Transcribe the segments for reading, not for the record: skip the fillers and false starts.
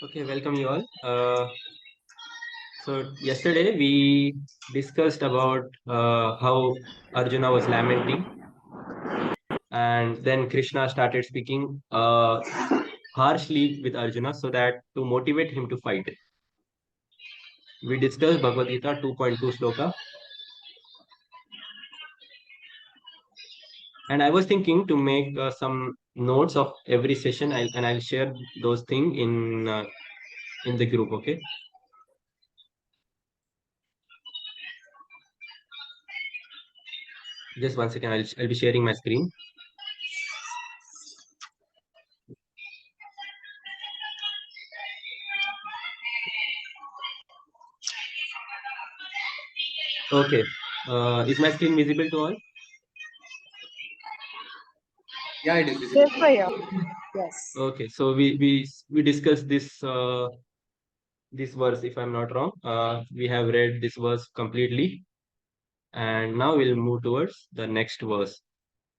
Okay, welcome you all. So yesterday we discussed about how Arjuna was lamenting, and then Krishna started speaking harshly with Arjuna so that to motivate him to fight. We discussed Bhagavad Gita 2.2 sloka, and I was thinking to make some notes of every session, and I'll share those things in the group. Okay, just one second. I'll be sharing my screen. Okay, is my screen visible to all? Yeah, it is Yes, visible. Bhaiya. Yes. Okay, so we discussed this verse, if I'm not wrong. We have read this verse completely, and now we'll move towards the next verse.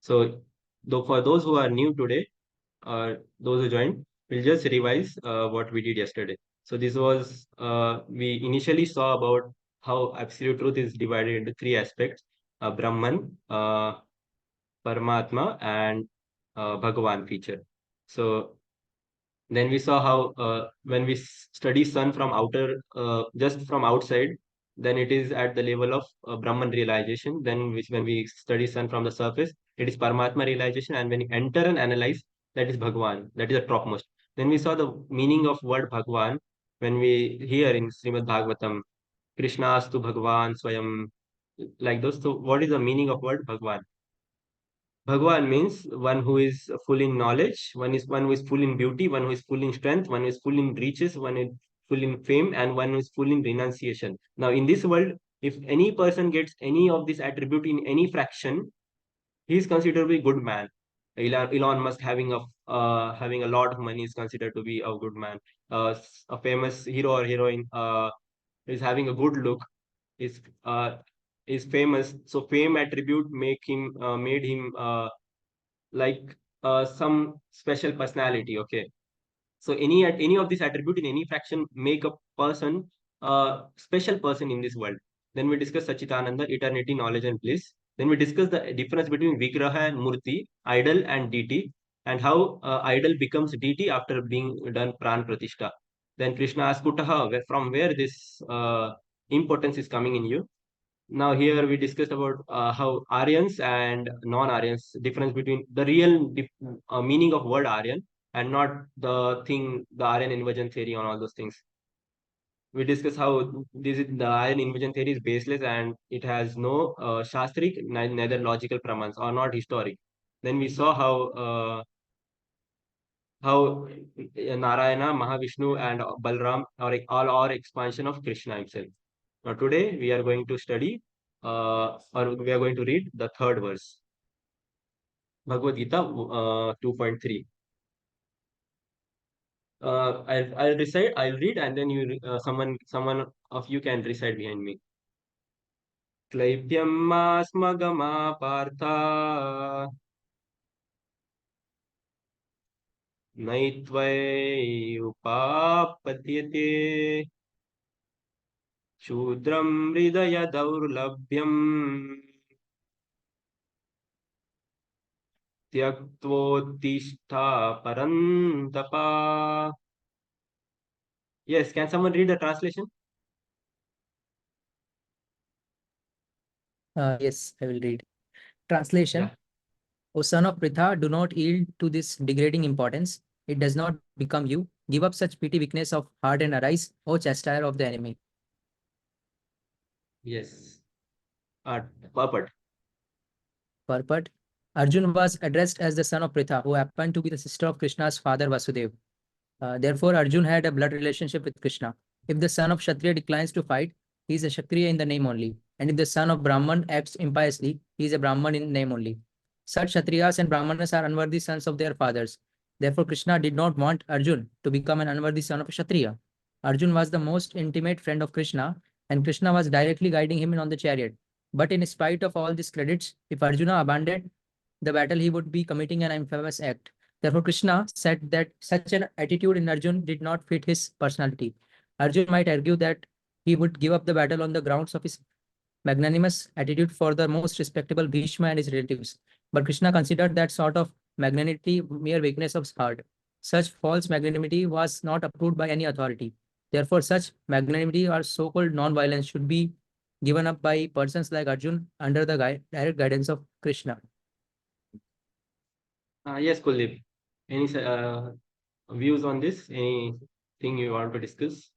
So, though for those who are new today, those who joined, we'll just revise what we did yesterday. So this was we initially saw about how absolute truth is divided into three aspects: Brahman, Paramatma, and Bhagavan feature. So then we saw how when we study sun from outer, just from outside, then it is at the level of Brahman realization. Then when we study sun from the surface, it is Paramatma realization. And when you enter and analyze, that is Bhagwan, that is the topmost. Then we saw the meaning of word Bhagwan when we hear in Srimad Bhagavatam, Krishna astu Bhagwan Swayam, like those. So what is the meaning of word Bhagwan? Bhagwan means one who is full in knowledge, one who is full in beauty, one who is full in strength, one who is full in riches, one is full in fame, and one who is full in renunciation. Now, in this world, if any person gets any of this attribute in any fraction, he is considered to be a good man. Elon Musk having a lot of money is considered to be a good man. A famous hero or heroine is having a good look is uh, is famous. So fame attribute make him made him like some special personality. Okay, so any of this attribute in any fraction make a person a special person in this world. Then we discuss Sachitananda, eternity, knowledge, and bliss. Then we discuss the difference between Vigraha and Murti, idol and deity, and how idol becomes deity after being done pran pratishtha. Then Krishna asks Kutaha, from where this importance is coming in you. Now here we discussed about how Aryans and non-Aryans, difference between the real meaning of word Aryan and not the thing, the Aryan invasion theory and all those things. We discussed how the Aryan invasion theory is baseless and it has no shastric, neither logical pramans or not historic. Then we saw how Narayana, Mahavishnu, and Balram are all are expansion of Krishna himself. Now today we are going to study or we are going to read the third verse, Bhagavad Gita 2.3. I'll recite, I'll read, and then someone of you can recite behind me. Klaivyammasmagama partha naitvai upapadyate शूद्रं हृदय दौर्लभ्यम् त्यक्त्वोत्तिष्ठा परन्तपा. Yes, can someone read the translation? Yes, I will read. Translation. Yeah. O son of Pritha, do not yield to this degrading importance. It does not become you. Give up such petty weakness of heart and arise, O chastier of the enemy. Yes. Purport. Purport. Arjun was addressed as the son of Pritha, who happened to be the sister of Krishna's father Vasudev. Therefore, Arjun had a blood relationship with Krishna. If the son of Kshatriya declines to fight, he is a Kshatriya in the name only. And if the son of Brahman acts impiously, he is a Brahman in name only. Such Kshatriyas and Brahmanas are unworthy sons of their fathers. Therefore, Krishna did not want Arjun to become an unworthy son of a Kshatriya. Arjun was the most intimate friend of Krishna, and Krishna was directly guiding him on the chariot. But in spite of all these credits, if Arjuna abandoned the battle, he would be committing an infamous act. Therefore, Krishna said that such an attitude in Arjun did not fit his personality. Arjun might argue that he would give up the battle on the grounds of his magnanimous attitude for the most respectable Bhishma and his relatives. But Krishna considered that sort of magnanimity mere weakness of heart. Such false magnanimity was not approved by any authority. Therefore, such magnanimity or so-called non-violence should be given up by persons like Arjun under the direct guidance of Krishna. Yes, Kuldeep. Any views on this? Anything you want to discuss?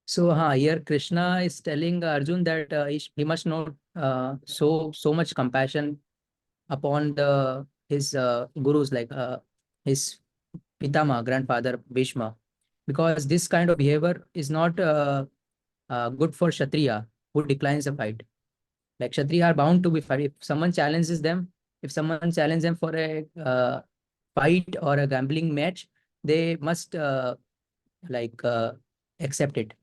So, here Krishna is telling Arjun that he must not so much compassion upon his gurus like his Pitama, grandfather Bhishma, because this kind of behavior is not good for Kshatriya who declines a fight. Like Kshatriya are bound to be fight. If someone challenges them for a fight or a gambling match, they must like accept it.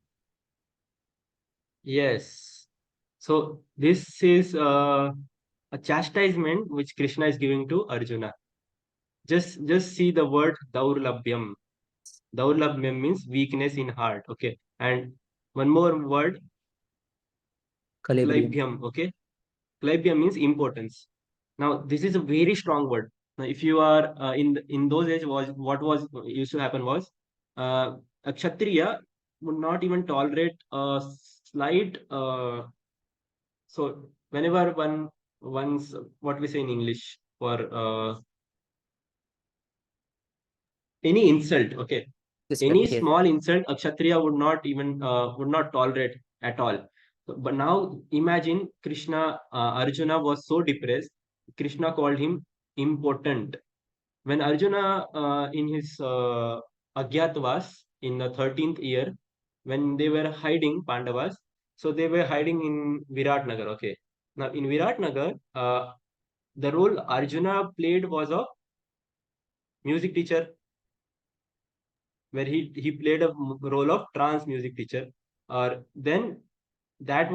Yes. So this is a chastisement which Krishna is giving to Arjuna. Just see the word daurlabhyam. Daurlabhyam means weakness in heart. Okay. And one more word, Calibrium. klaibyam. Okay. Klaibyam means importance. Now this is a very strong word. Now, if you are in those days, was what was used to happen was a kshatriya would not even tolerate a slight so whenever once what we say in English for any insult, okay, any Respect here. small insult, a kshatriya would not tolerate at all. But now imagine Krishna, Arjuna was so depressed. Krishna called him impotent. When Arjuna, in his Agyatavas in the 13th year, when they were hiding Pandavas, so they were hiding in Virat Nagar. Okay, now in Virat Nagar, the role Arjuna played was of music teacher, where he played a role of trance music teacher. Or then that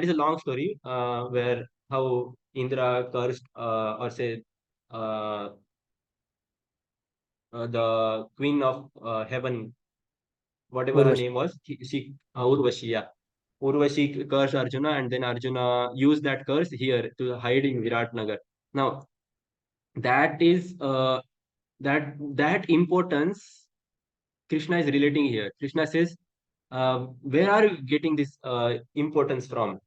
is a long story where how Indra cursed or say uh, the queen of heaven, whatever her Urvashi. name was, she Urvashi, yeah. Urvashi cursed Arjuna, and then Arjuna used that curse here to hide in Virat Nagar. Now that is that importance Krishna is relating here. Krishna says, where are you getting this importance from?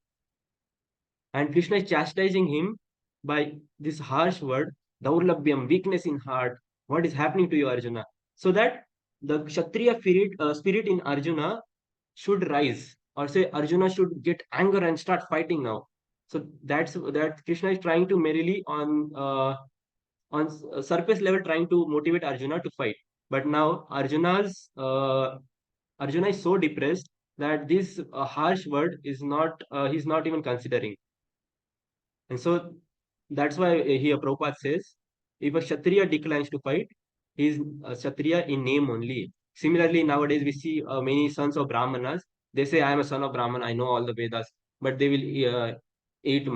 And Krishna is chastising him by this harsh word, Daurlabhyam, weakness in heart. What is happening to you, Arjuna? So that the Kshatriya spirit in Arjuna should rise, or say Arjuna should get anger and start fighting now. So that Krishna is trying to merely on surface level trying to motivate Arjuna to fight. But now Arjuna is so depressed that this harsh word is not he's not even considering. And so that's why here Prabhupada says, if a Kshatriya declines to fight, he is a Kshatriya in name only. Similarly, nowadays we see many sons of Brahmanas. They say, I am a son of Brahman, I know all the Vedas, but they will eat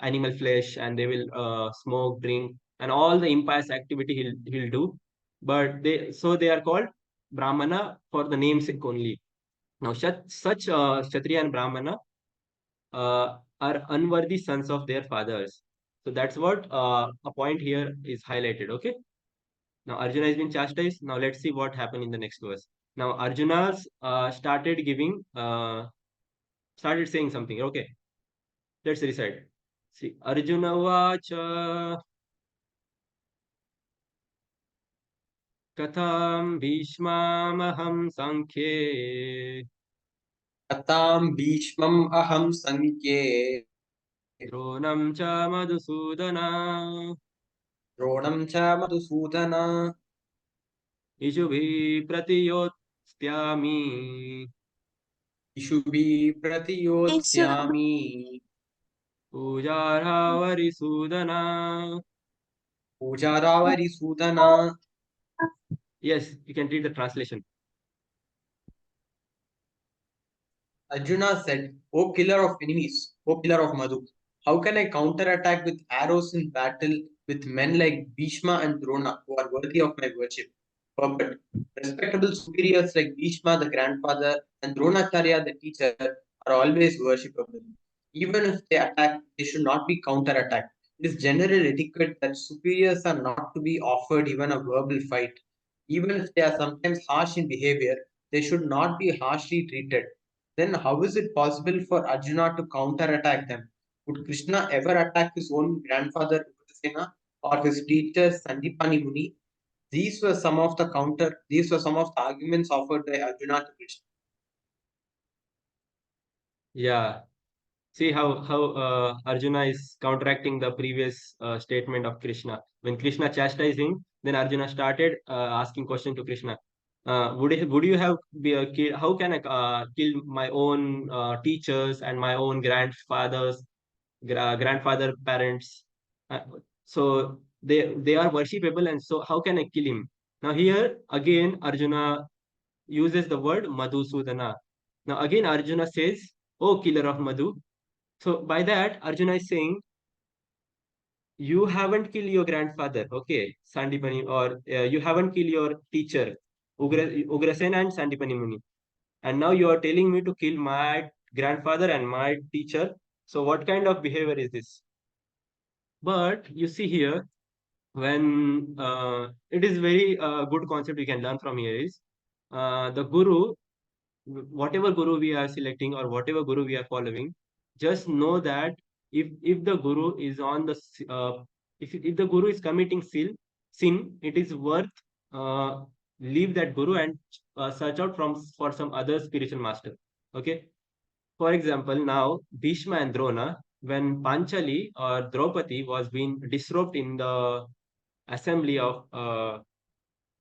animal flesh, and they will smoke, drink, and all the impious activity he'll do. But they are called Brahmana for the namesake only. Now, such Kshatriya and Brahmana are unworthy sons of their fathers. So that's what a point here is highlighted. Okay. Now Arjuna has been chastised. Now let's see what happened in the next verse. Now Arjuna's started saying something. Okay. Let's recite. See, Arjuna vacha katham bhishmamaham sankhye कथां भीष्मम् अहं संख्ये dronam cha madhusudana द्रोणं च Madhusudan ishubhi pratiyotsyami इषुभिः प्रतियोत्स्यामि Pujaravarisidhana. पूजारावरिसूदन. Yes, you can read the translation. Arjuna said, O killer of enemies, O pillar of Madhu, how can I counterattack with arrows in battle with men like Bhishma and Drona, who are worthy of my worship. But respectable superiors like Bhishma, the grandfather, and Dronacharya, the teacher, are always worshipable. Even if they attack, they should not be counterattacked. It is general etiquette that superiors are not to be offered even a verbal fight. Even if they are sometimes harsh in behavior, they should not be harshly treated. Then, how is it possible for Arjuna to counterattack them? Would Krishna ever attack his own grandfather Ugrasena or his teacher Sandipani Muni? These were some of the arguments offered by Arjuna to Krishna. Yeah. See how Arjuna is counteracting the previous statement of Krishna. When Krishna chastised him, then Arjuna started asking question to Krishna. Would you have killed? How can I kill my own teachers and my own grandfather parents? Uh, so they are worshipable, and so how can I kill him? Now here again Arjuna uses the word Madhusudana. Now again Arjuna says, "Oh, killer of Madhu." So by that, Arjuna is saying, you haven't killed your grandfather, okay, Sandipani, or you haven't killed your teacher, Ugrasena and Sandipani Muni. And now you are telling me to kill my grandfather and my teacher. So what kind of behavior is this? But you see here, when it is very good concept we can learn from here is the guru, whatever guru we are selecting or whatever guru we are following, just know that if the guru is on the if the guru is committing sin, it is worth uh, leave that guru and search out for some other spiritual master. Okay. For example, now Bhishma and Drona, when Panchali or Draupadi was being disrobed in the assembly of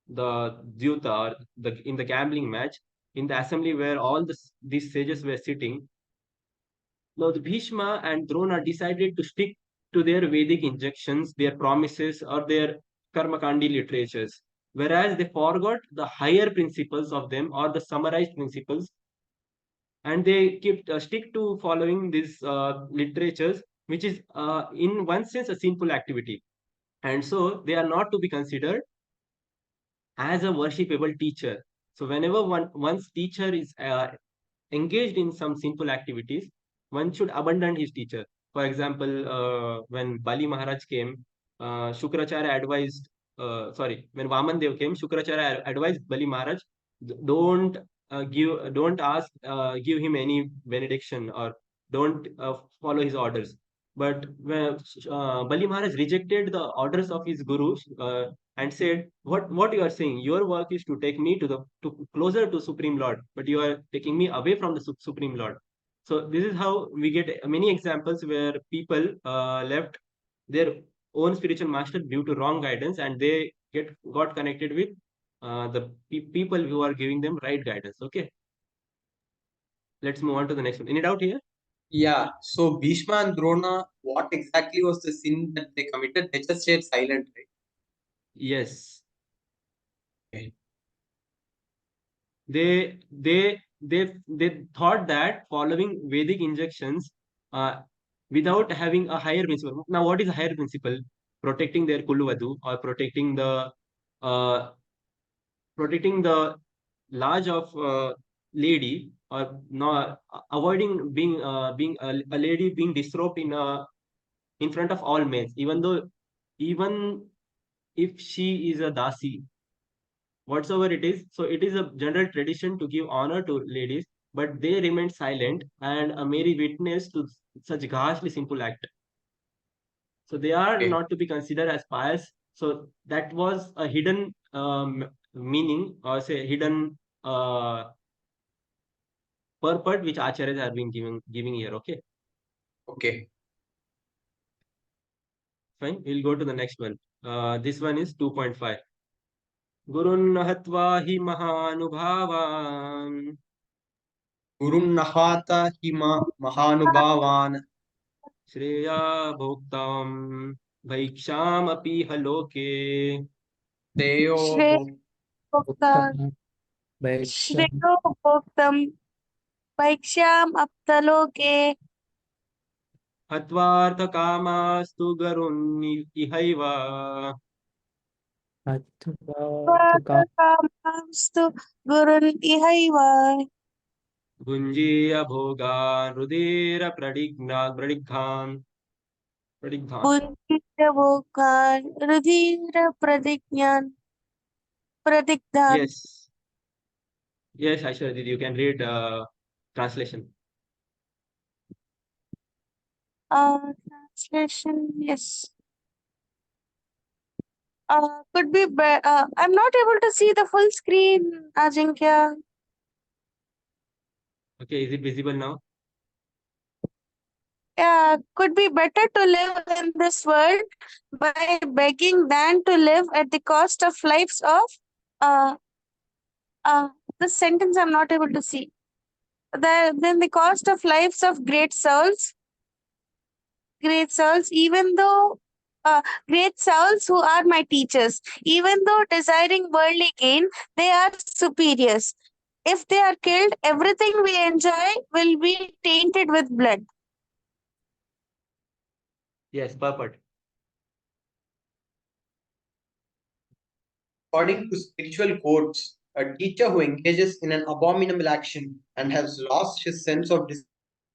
the Dyuta, or in the gambling match, in the assembly where all these sages were sitting. Now the Bhishma and Drona decided to stick to their Vedic injunctions, their promises, or their Karmakandi literatures, whereas they forgot the higher principles of them or the summarized principles, and they kept stick to following these literatures, which is in one sense a sinful activity, and so they are not to be considered as a worshipable teacher. So whenever one's teacher is engaged in some sinful activities, one should abandon his teacher. For example, when Bali Maharaj came, Shukracharya advised, when Vaman Dev came, Shukracharya advised Bali Maharaj, don't ask, give him any benediction, or don't follow his orders. But when Bali Maharaj rejected the orders of his guru, and said, what you are saying, your work is to take me to closer to Supreme Lord, but you are taking me away from the Supreme Lord. So this is how we get many examples where people left their own spiritual master due to wrong guidance, and they got connected with the people who are giving them right guidance. Okay, let's move on to the next one. Any doubt here? Yeah, so Bhishma and Drona, what exactly was the sin that they committed? They just stayed silent, right? Yes. Okay. They thought that following Vedic injunctions, uh, without having a higher principle. Now, what is a higher principle? Protecting their kuluvadu, or uh, protecting the large of lady, or not avoiding being a lady being disrobed in front of all men, even if she is a dasi, whatsoever it is. So it is a general tradition to give honor to ladies, but they remained silent and a merry witness to such ghastly sinful act. So they are Okay. not to be considered as pious. So that was a hidden meaning, or say hidden purport which acharyas have been giving here. Okay, Okay. fine. We'll go to the next one. This one is 2.5. Gurun hatva hi mahanubhavan Gurun Nahata Hima Mahanubhavan Shreya भोक्ताम भैक्षाम अपि हलोके Teo Uttam Vaishya श्रेयोभोक्तं भैक्ष्याम् अप्तलोके हत्वार्थकामास्तु गरुन् इहैव Kaamastu gurun ihaiva. भुञ्जीय भोगान् प्रडिग्धान्. Bunjita vokan rudhira pradigdhan. Yes. Yes, Aisha, you can read translation. Translation, yes. Could be, I'm not able to see the full screen, Ajinkya. Okay, is it visible now? Yeah, could be better to live in this world by begging than to live at the cost of lives of, uh, uh, the sentence I'm not able to see. Then the cost of lives of great souls, even though, great souls who are my teachers, even though desiring worldly gain, they are superiors. If they are killed, everything we enjoy will be tainted with blood. Yes, perfect. According to spiritual codes, a teacher who engages in an abominable action and has lost his sense of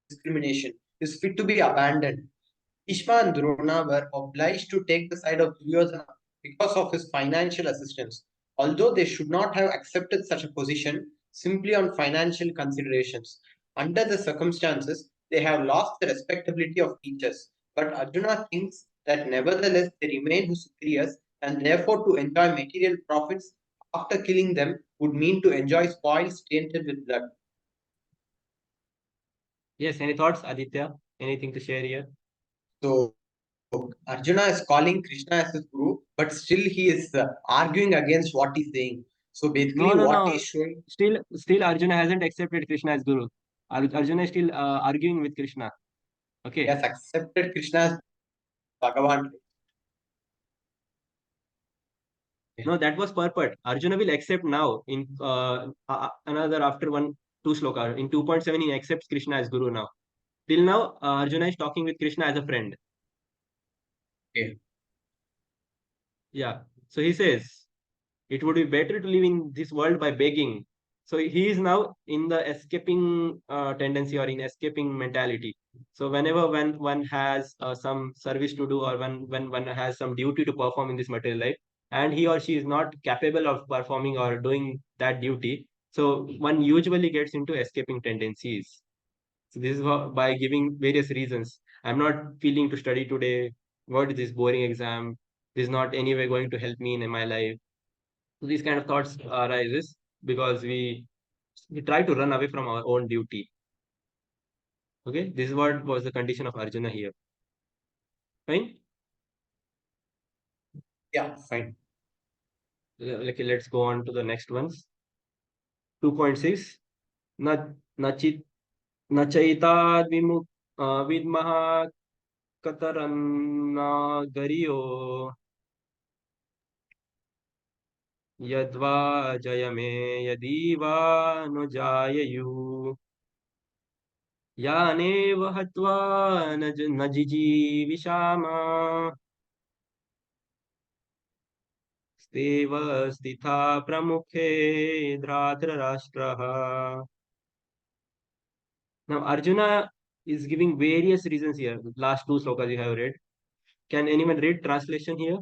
discrimination is fit to be abandoned. Bhishma and Drona were obliged to take the side of Duryodhana because of his financial assistance, although they should not have accepted such a position simply on financial considerations. Under the circumstances, they have lost the respectability of teachers, but Arjuna thinks that nevertheless they remain his superiors, and therefore to enjoy material profits after killing them would mean to enjoy spoils tainted with blood. Yes, any thoughts, Aditya? Anything to share here? So Arjuna is calling Krishna as his guru, but still he is arguing against what he's saying. So basically, No, no, what no. he's showing, Still, Arjuna hasn't accepted Krishna as Guru. Arjuna is still arguing with Krishna. he Okay. has accepted Krishna as Bhagavan. No, that was purport. Arjuna will accept now in another after two sloka. In 2.7, he accepts Krishna as Guru now. Till now, Arjuna is talking with Krishna as a friend. Okay. Yeah. So he says, it would be better to live in this world by begging. So he is now in the escaping tendency or in escaping mentality. So whenever when one has some service to do or when one has some duty to perform in this material life, and he or she is not capable of performing or doing that duty, so one usually gets into escaping tendencies. So this is by giving various reasons. I'm not feeling to study today. What is this boring exam? This is not anyway going to help me in my life. So these kind of thoughts arises because we try to run away from our own duty. Okay, this is what was the condition of Arjuna here. Fine. Yeah, fine. Okay, let's go on to the next ones. 2.6. Na nachit nachaitat vidmaha kataranna gariyo yadva jayame yadiva no jayayu यानेव हत्वा न जिजीविषामा स्तेव स्थिता प्रमुखे धृतराष्ट्रः. Now Arjuna is giving various reasons here. The last two slokas you have read. Can anyone read translation here?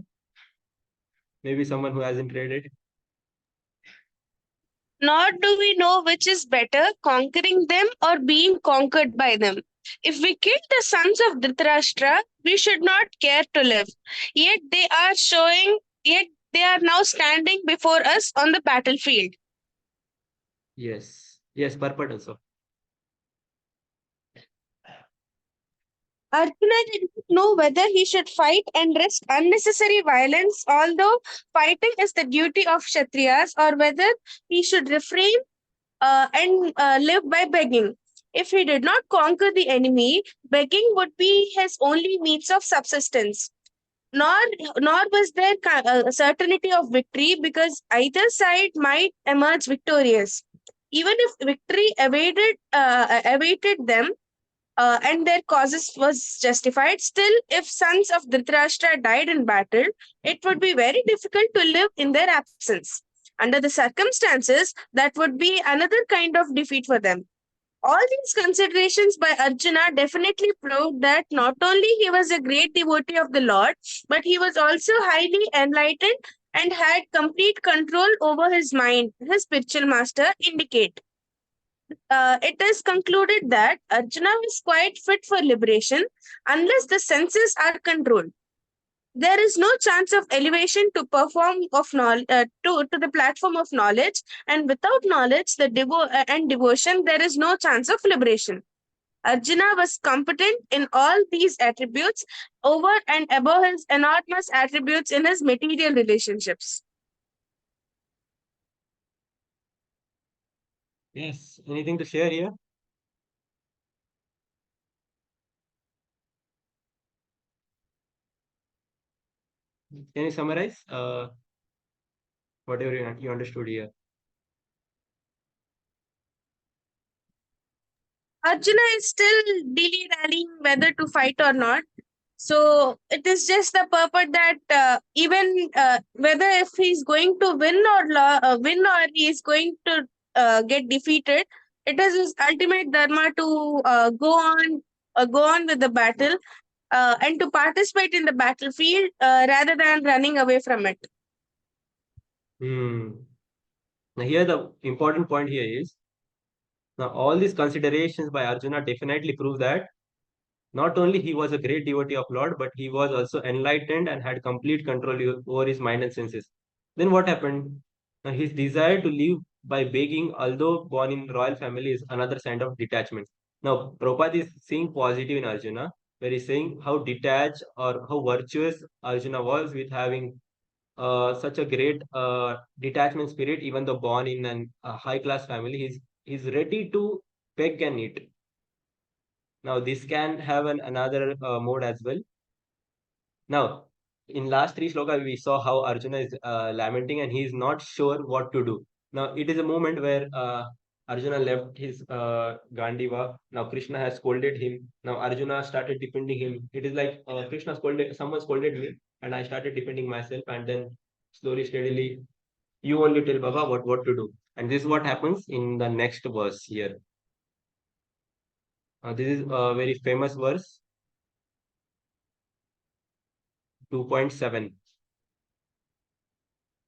Maybe someone who hasn't read it. Nor do we know which is better, conquering them or being conquered by them. If we kill the sons of Dhritarashtra, we should not care to live. Yet they are now standing before us on the battlefield. Yes. Yes, purport also. Arjuna did not know whether he should fight and risk unnecessary violence, although fighting is the duty of Kshatriyas, or whether he should refrain and live by begging. If he did not conquer the enemy, begging would be his only means of subsistence. Nor, nor was there certainty of victory because either side might emerge victorious. Even if victory awaited them, and their causes was justified. Still, if sons of Dhritarashtra died in battle, it would be very difficult to live in their absence. Under the circumstances, that would be another kind of defeat for them. All these considerations by Arjuna definitely proved that not only he was a great devotee of the Lord, but he was also highly enlightened and had complete control over his mind, his spiritual master indicate. It is concluded that Arjuna was quite fit for liberation unless the senses are controlled. There is no chance of elevation to perform of knowledge to the platform of knowledge, and without knowledge and devotion, there is no chance of liberation. Arjuna was competent in all these attributes over and above his enormous attributes in his material relationships. Yes. Anything to share here? Can you summarize whatever you understood here? Arjuna is still dilly-dallying whether to fight or not. So it is just the purport that even whether if he's going to win or he is going to get defeated, it is his ultimate dharma to go on with the battle and to participate in the battlefield rather than running away from it. Now here the important point here is, now all these considerations by Arjuna definitely prove that not only he was a great devotee of Lord, but he was also enlightened and had complete control over his mind and senses. Then what happened? Now his desire to live by begging, although born in royal family, is another sign of detachment. Now Prabhupada is seeing positive in Arjuna, where he's saying how detached or how virtuous Arjuna was with having such a great detachment spirit, even though born in a high class family. He's ready to beg and eat. Now this can have another mode as well. Now, in last three sloka, we saw how Arjuna is lamenting and he is not sure what to do. Now, it is a moment where Arjuna left his Gandiva. Now, Krishna has scolded him. Now, Arjuna started defending him. It is like Krishna scolded, someone scolded me, and I started defending myself. And then slowly, steadily, you only tell Baba what to do. And this is what happens in the next verse here. This is a very famous verse, 2.7.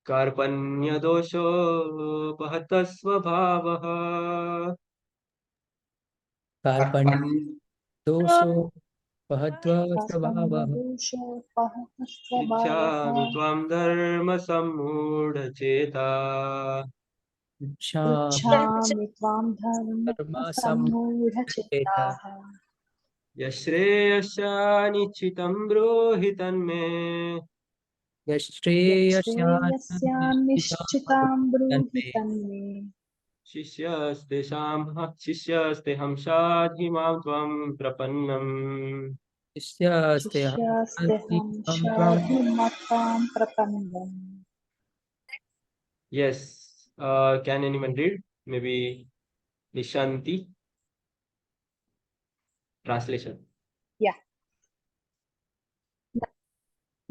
कार्पण्यदोषोपहतः स्वभावः कार्पण्यदोषो पहत्वा स्वभावः इच्छामि त्वां धर्मसम्मूढचेता इच्छामि त्वां धर्मसम्मूढचेता धर्मसम्मूढचेताः यश्रेयस्यानिश्चितं ब्रूहि तन्मे यच्छ्रेयस्यान्निश्चितां ब्रूहि तन्मे तन्मे शिष्यस्तेहं शाधिमां त्वं प्रपन्नम् शिष्यास्तेऽहं शाधिमतां प्रपन्नम्. Yes. Can anyone read? Maybe Nishanti. Translation. Yeah.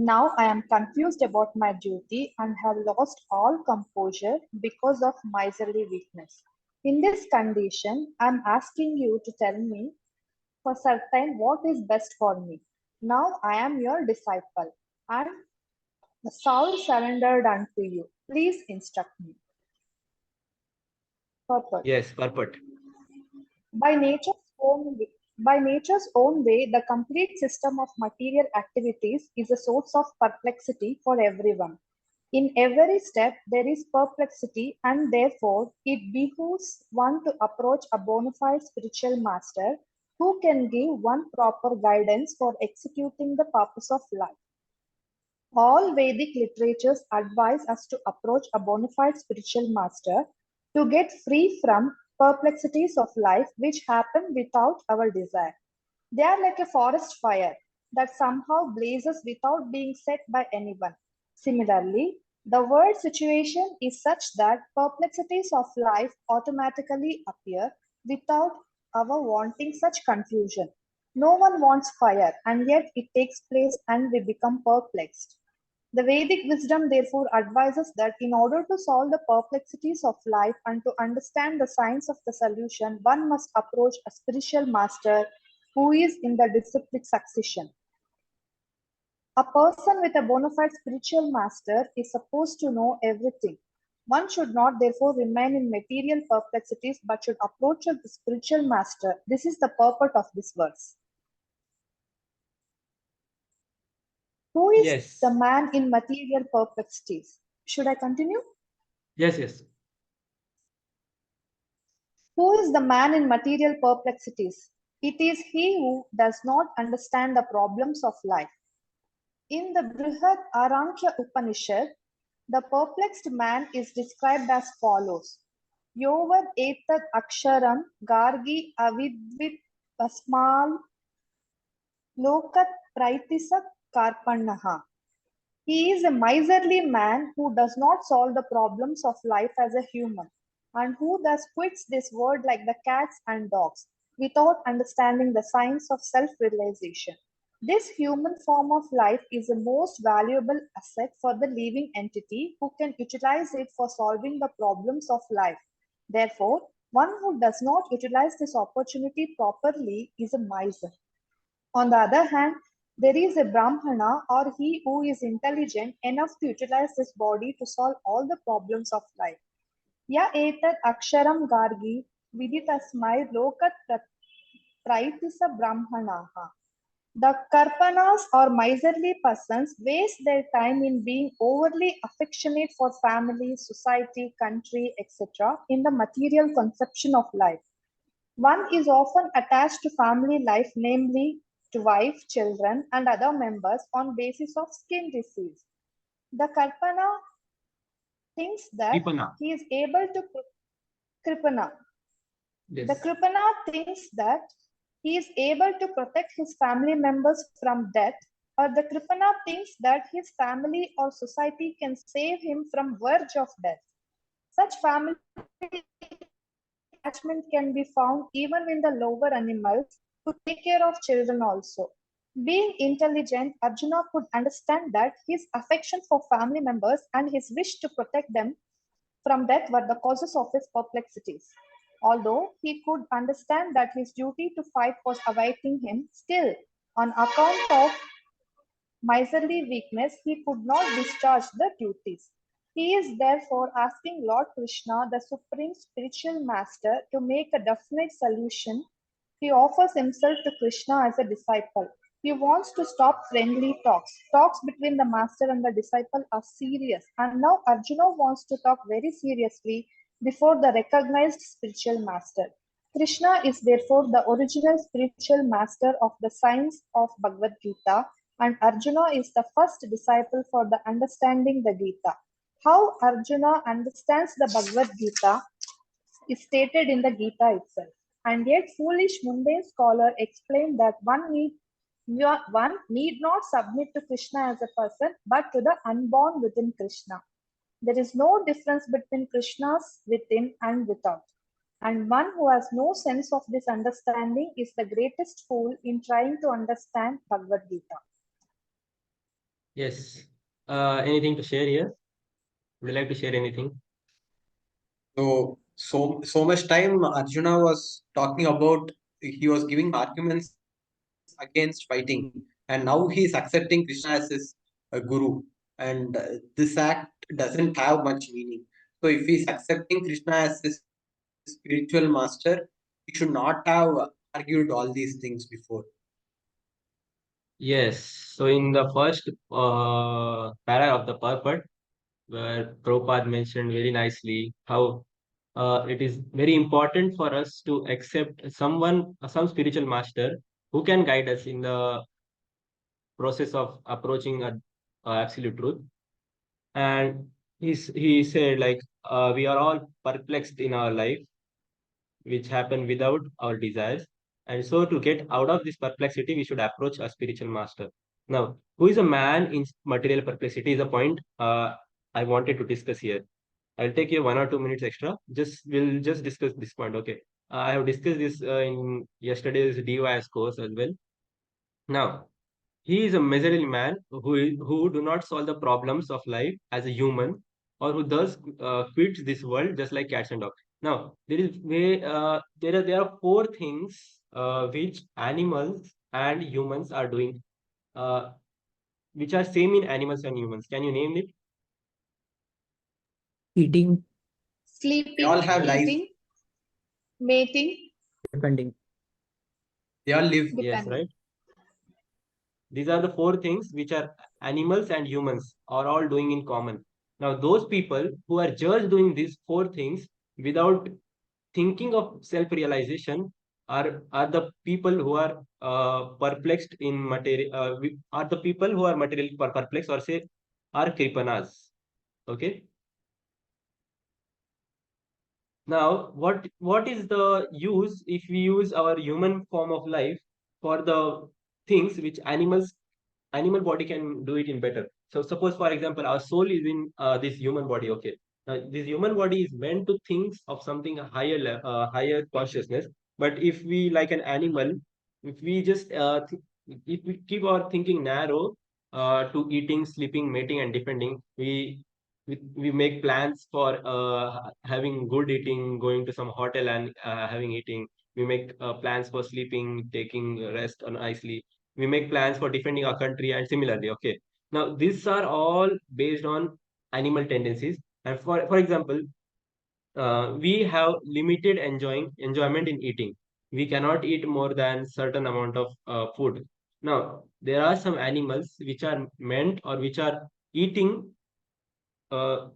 Now I am confused about my duty and have lost all composure because of miserly weakness. In this condition, I am asking you to tell me for certain what is best for me. Now I am your disciple, and Saul surrendered unto you. Please instruct me. Purport. Yes, purport. By nature's own way, the complete system of material activities is a source of perplexity for everyone. In every step, there is perplexity, and therefore, it behooves one to approach a bona fide spiritual master who can give one proper guidance for executing the purpose of life. All Vedic literatures advise us to approach a bona fide spiritual master to get free from perplexities of life which happen without our desire. They are like a forest fire that somehow blazes without being set by anyone. Similarly, the world situation is such that perplexities of life automatically appear without our wanting such confusion. No one wants fire, and yet it takes place and we become perplexed. The Vedic wisdom therefore advises that in order to solve the perplexities of life and to understand the science of the solution, one must approach a spiritual master who is in the disciplic succession. A person with a bona fide spiritual master is supposed to know everything. One should not therefore remain in material perplexities but should approach the spiritual master. This is the purport of this verse. Who is Yes. the man in material perplexities? Should I continue? Yes. Who is the man in material perplexities? It is he who does not understand the problems of life. In the Brihad Arankya Upanishad, the perplexed man is described as follows. Yovad etad aksharam gargi avidvit pasmal lokat praitisa karpannaha. He is a miserly man who does not solve the problems of life as a human, and who thus quits this world like the cats and dogs, without understanding the science of self-realization. This human form of life is the most valuable asset for the living entity who can utilize it for solving the problems of life. Therefore, one who does not utilize this opportunity properly is a miser. On the other hand, there is a Brahmana or he who is intelligent enough to utilize this body to solve all the problems of life. Ya etat aksharam gargi viditasmai lokat praitisa brahmanaha. The karpanas or miserly persons waste their time in being overly affectionate for family, society, country, etc. in the material conception of life. One is often attached to family life, namely to wife, children, and other members on basis of skin disease. The Kalpana thinks that Kripana. he is able to Kripana. Yes. The Kripana thinks that he is able to protect his family members from death, or the Kripana thinks that his family or society can save him from verge of death. Such family attachment can be found even in the lower animals who take care of children also. Being intelligent, Arjuna could understand that his affection for family members and his wish to protect them from death were the causes of his perplexities. Although he could understand that his duty to fight was awaiting him, still, on account of miserly weakness, he could not discharge the duties. He is therefore asking Lord Krishna, the supreme spiritual master, to make a definite solution. He offers himself to Krishna as a disciple. He wants to stop friendly talks. Talks between the master and the disciple are serious, and now Arjuna wants to talk very seriously before the recognized spiritual master. Krishna is therefore the original spiritual master of the science of Bhagavad Gita, and Arjuna is the first disciple for the understanding the Gita. How Arjuna understands the Bhagavad Gita is stated in the Gita itself. And yet, foolish mundane scholar explain that one need not submit to Krishna as a person, but to the unborn within Krishna. There is no difference between Krishna's within and without. And one who has no sense of this understanding is the greatest fool in trying to understand Bhagavad Gita. Yes. Anything to share here? Would you like to share anything? So much time Arjuna was talking about, he was giving arguments against fighting, and now he is accepting Krishna as his guru, and this act doesn't have much meaning. So if he is accepting Krishna as his spiritual master, he should not have argued all these things before. Yes. So in the first para of the purport, where Prabhupada mentioned very nicely how it is very important for us to accept someone, some spiritual master who can guide us in the process of approaching a absolute truth. And he said like we are all perplexed in our life, which happen without our desires. And so to get out of this perplexity, we should approach a spiritual master. Now, who is a man in material perplexity is a point I wanted to discuss here. I'll take you 1 or 2 minutes extra. We'll just discuss this point. Okay. I have discussed this in yesterday's DYS course as well. Now, he is a miserable man who do not solve the problems of life as a human, or who thus quits this world just like cats and dogs. Now, there are four things which animals and humans are doing, uh, which are same in animals and humans. Can you name it? Eating, Sleeping, They all have life. eating, mating, depending. They all live. Yes, depending. right. These are the four things which are animals and humans are all doing in common. Now, those people who are just doing these four things without thinking of self-realization are the people who are perplexed in material, are the people who are material perplexed, or say are kripanas. Okay. Now, what is the use if we use our human form of life for the things which animal body can do it in better? So suppose, for example, our soul is in this human body. Okay, now this human body is meant to think of something higher, higher consciousness. But if we, like an animal, if we just if we keep our thinking narrow to eating, sleeping, mating, and defending, we make plans for having good eating, going to some hotel and having eating. We make plans for sleeping, taking rest nicely. We make plans for defending our country, and similarly. Okay, now these are all based on animal tendencies. And for example, we have limited enjoyment in eating. We cannot eat more than certain amount of food. Now there are some animals which are meant, or which are eating,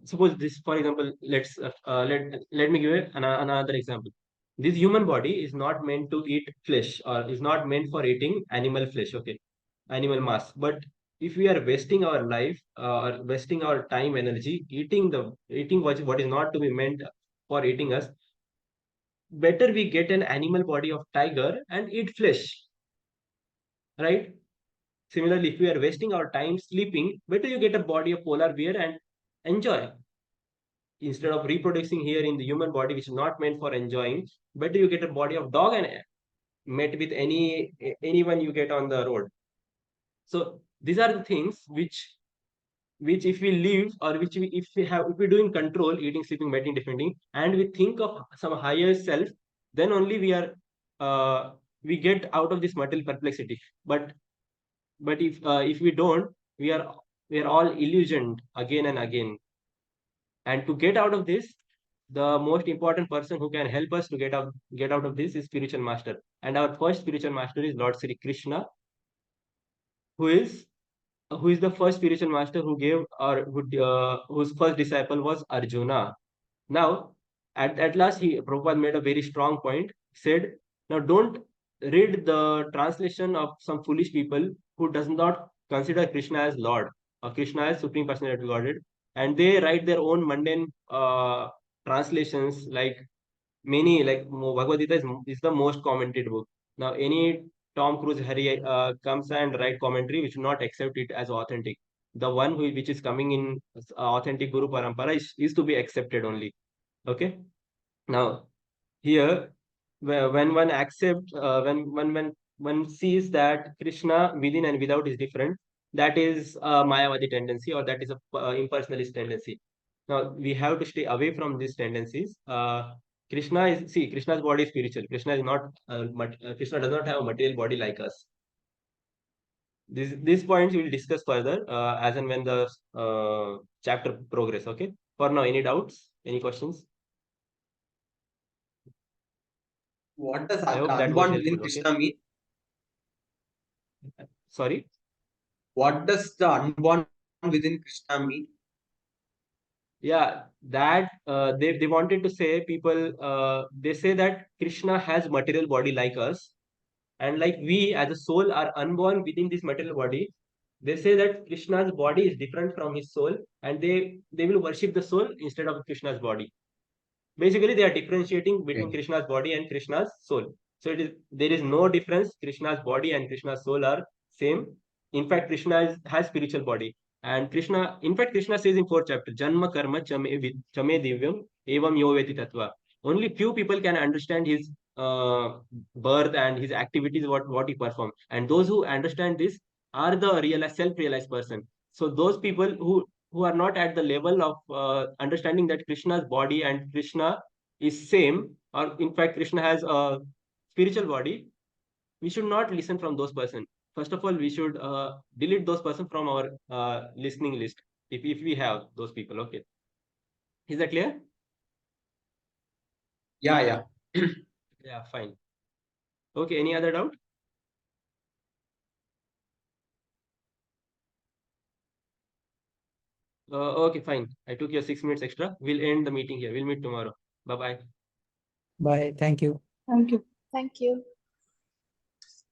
suppose this, for example, let me give another example. This human body is not meant to eat flesh, or is not meant for eating animal flesh. Okay, animal mass. But if we are wasting our life, or wasting our time, energy, eating what is not to be meant for eating us, better we get an animal body of tiger and eat flesh, right? Similarly, if we are wasting our time sleeping, better you get a body of polar bear and enjoy, instead of reproducing here in the human body, which is not meant for enjoying. Better you get a body of dog and met with anyone you get on the road. So these are the things which if we live, or if we do in control, eating, sleeping, mating, defending, and we think of some higher self, then only we get out of this material perplexity. But if we don't, we are we are all illusioned again and again. And to get out of this, the most important person who can help us to get out of this is spiritual master. And our first spiritual master is Lord Sri Krishna, who is who is the first spiritual master who gave, or whose first disciple was Arjuna. Now, at last, Prabhupada made a very strong point. Said, now don't read the translation of some foolish people who does not consider Krishna as Lord, or Krishna as Supreme Personality of Godhead, and they write their own mundane translations. Like many, like Bhagavad Gita is the most commented book. Now, any Tom Cruise Harry comes and write commentary which will not accept it as authentic. The one which is coming in authentic Guru Parampara is to be accepted only. Okay. Now here, when one accepts, when one sees that Krishna within and without is different, that is a Mayavadi tendency, or that is a impersonalist tendency. Now we have to stay away from these tendencies. Krishna's body is spiritual. Krishna is not Krishna does not have a material body like us. These points we will discuss further as and when the chapter progress. Okay. For now, any doubts? Any questions? What does I hope that was unborn within helpful. Okay. Krishna mean? Sorry. What does the unborn within Krishna mean? Yeah, that they wanted to say, people they say that Krishna has material body like us, and like we as a soul are unborn within this material body. They say that Krishna's body is different from his soul, and they will worship the soul instead of Krishna's body. Basically, they are differentiating between Okay. Krishna's body and Krishna's soul. So there is no difference. Krishna's body and Krishna's soul are same. In fact, has spiritual body. And Krishna, in fact, Krishna says in fourth chapter, Janma karma chame divyam evam yo veti tattva. Only few people can understand his birth and his activities, what he performed. And those who understand this are the realized self-realized person. So those people who are not at the level of understanding that Krishna's body and Krishna is same, or in fact Krishna has a spiritual body, we should not listen from those person. First of all, we should delete those person from our listening list, if we have those people. Okay, is that clear? Yeah. Yeah, fine. Okay, any other doubt? Okay, fine. I took your 6 minutes extra. We'll end the meeting here. We'll meet tomorrow. Bye bye. Bye. Thank you. Thank you. Thank you.